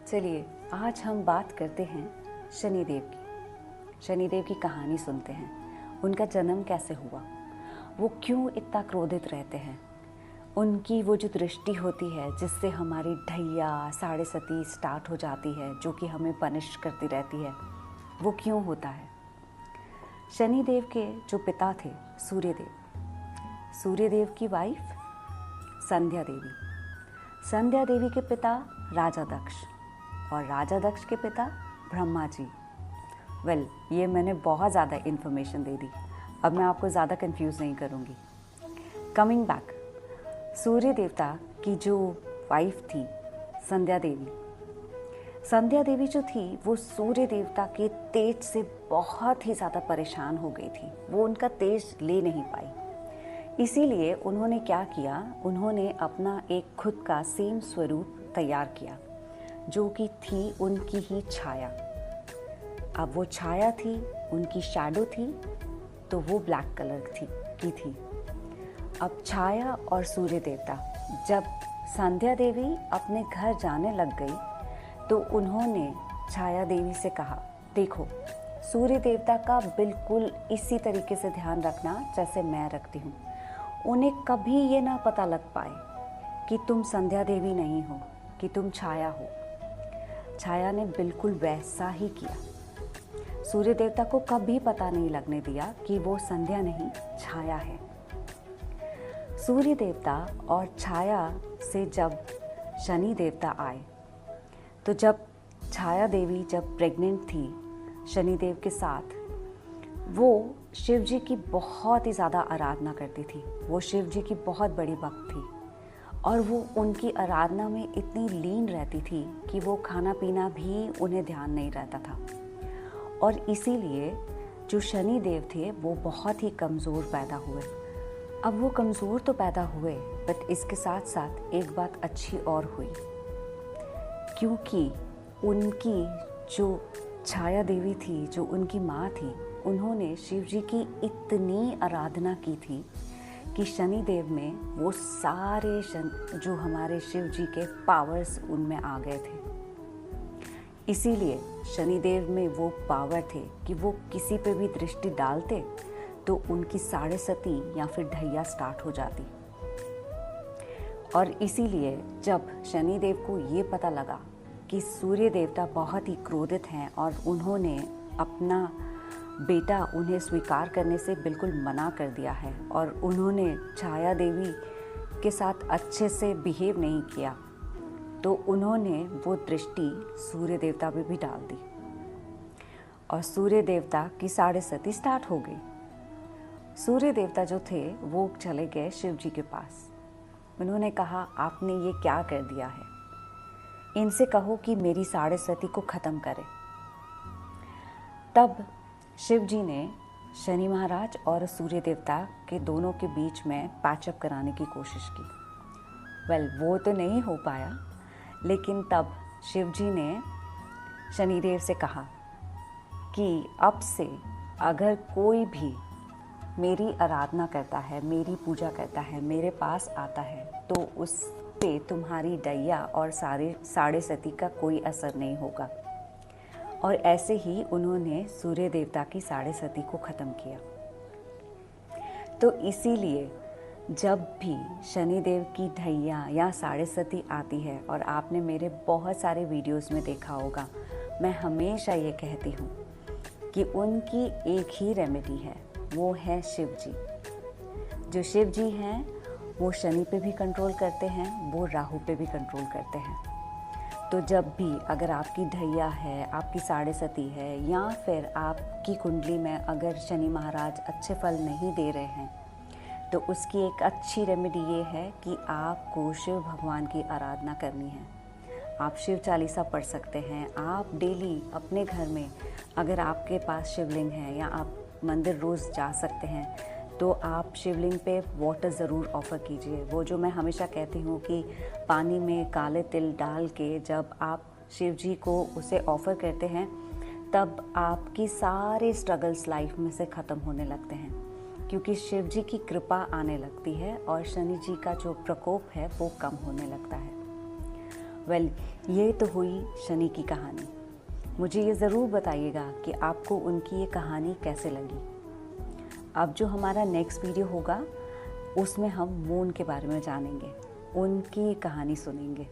चलिए आज हम बात करते हैं शनिदेव की। शनिदेव की कहानी सुनते हैं। उनका जन्म कैसे हुआ, वो क्यों इतना क्रोधित रहते हैं, उनकी वो जो दृष्टि होती है जिससे हमारी ढैया साढ़े सती स्टार्ट हो जाती है, जो कि हमें पनिश करती रहती है, वो क्यों होता है। शनिदेव के जो पिता थे सूर्यदेव, सूर्यदेव की वाइफ संध्या देवी, संध्या देवी के पिता राजा दक्ष और राजा दक्ष के पिता ब्रह्मा जी। ये मैंने बहुत ज़्यादा इन्फॉर्मेशन दे दी, अब मैं आपको ज़्यादा कंफ्यूज नहीं करूँगी। कमिंग बैक, सूर्य देवता की जो वाइफ थी संध्या देवी, संध्या देवी जो थी वो सूर्य देवता के तेज से बहुत ही ज़्यादा परेशान हो गई थी। वो उनका तेज ले नहीं पाई, इसीलिए उन्होंने क्या किया, उन्होंने अपना एक खुद का सेम स्वरूप तैयार किया जो कि थी उनकी ही छाया। अब वो छाया थी, उनकी शैडो थी, तो वो ब्लैक कलर की थी। अब छाया और सूर्य देवता, जब संध्या देवी अपने घर जाने लग गई तो उन्होंने छाया देवी से कहा, देखो सूर्य देवता का बिल्कुल इसी तरीके से ध्यान रखना जैसे मैं रखती हूँ। उन्हें कभी ये ना पता लग पाए कि तुम संध्या देवी नहीं हो, कि तुम छाया हो। छाया ने बिल्कुल वैसा ही किया। सूर्य देवता को कभी पता नहीं लगने दिया कि वो संध्या नहीं छाया है। सूर्य देवता और छाया से जब शनि देवता आए, तो जब छाया देवी जब प्रेग्नेंट थी शनिदेव के साथ, वो शिव जी की बहुत ही ज़्यादा आराधना करती थी। वो शिव जी की बहुत बड़ी भक्त थी और वो उनकी आराधना में इतनी लीन रहती थी कि वो खाना पीना भी उन्हें ध्यान नहीं रहता था। और इसीलिए जो शनि देव थे वो बहुत ही कमज़ोर पैदा हुए। अब वो कमज़ोर तो पैदा हुए, बट इसके साथ साथ एक बात अच्छी और हुई, क्योंकि उनकी जो छाया देवी थी, जो उनकी माँ थी, उन्होंने शिव जी की इतनी आराधना की थी कि शनि देव में वो सारे जो हमारे शिव जी के पावर्स उनमें आ गए थे। इसीलिए शनिदेव में वो पावर थे कि वो किसी पे भी दृष्टि डालते तो उनकी साढ़े सती या फिर ढैया स्टार्ट हो जाती। और इसीलिए जब शनिदेव को ये पता लगा कि सूर्य देवता बहुत ही क्रोधित हैं और उन्होंने अपना बेटा उन्हें स्वीकार करने से बिल्कुल मना कर दिया है और उन्होंने छाया देवी के साथ अच्छे से बिहेव नहीं किया, तो उन्होंने वो दृष्टि सूर्य देवता पे भी डाल दी और सूर्य देवता की साढ़े सती स्टार्ट हो गई। सूर्य देवता जो थे वो चले गए शिव जी के पास। उन्होंने कहा, आपने ये क्या कर दिया है, इनसे कहो कि मेरी साढ़े सती को ख़त्म करें। तब शिव जी ने शनि महाराज और सूर्य देवता के दोनों के बीच में पैचअप कराने की कोशिश की। वो तो नहीं हो पाया, लेकिन तब शिव जी ने शनिदेव से कहा कि अब से अगर कोई भी मेरी आराधना करता है, मेरी पूजा करता है, मेरे पास आता है, तो उस पे तुम्हारी दैया और साढ़े सती का कोई असर नहीं होगा। और ऐसे ही उन्होंने सूर्य देवता की साढ़े सती को ख़त्म किया। तो इसीलिए जब भी शनिदेव की ढैया या साढ़े सती आती है, और आपने मेरे बहुत सारे वीडियोस में देखा होगा, मैं हमेशा ये कहती हूँ कि उनकी एक ही रेमेडी है, वो है शिव जी। जो शिव जी हैं वो शनि पे भी कंट्रोल करते हैं, वो राहु पे भी कंट्रोल करते हैं। तो जब भी अगर आपकी ढैया है, आपकी साढ़े सती है, या फिर आपकी कुंडली में अगर शनि महाराज अच्छे फल नहीं दे रहे हैं, तो उसकी एक अच्छी रेमेडी ये है कि आपको शिव भगवान की आराधना करनी है। आप शिव चालीसा पढ़ सकते हैं। आप डेली अपने घर में अगर आपके पास शिवलिंग है या आप मंदिर रोज़ जा सकते हैं, तो आप शिवलिंग पे वाटर ज़रूर ऑफ़र कीजिए। वो जो मैं हमेशा कहती हूँ कि पानी में काले तिल डाल के जब आप शिव जी को उसे ऑफ़र करते हैं, तब आपकी सारे स्ट्रगल्स लाइफ में से ख़त्म होने लगते हैं, क्योंकि शिव जी की कृपा आने लगती है और शनि जी का जो प्रकोप है वो कम होने लगता है। वेल, ये तो हुई शनि की कहानी। मुझे ये ज़रूर बताइएगा कि आपको उनकी ये कहानी कैसे लगी। अब जो हमारा नेक्स्ट वीडियो होगा उसमें हम मून के बारे में जानेंगे, उनकी कहानी सुनेंगे।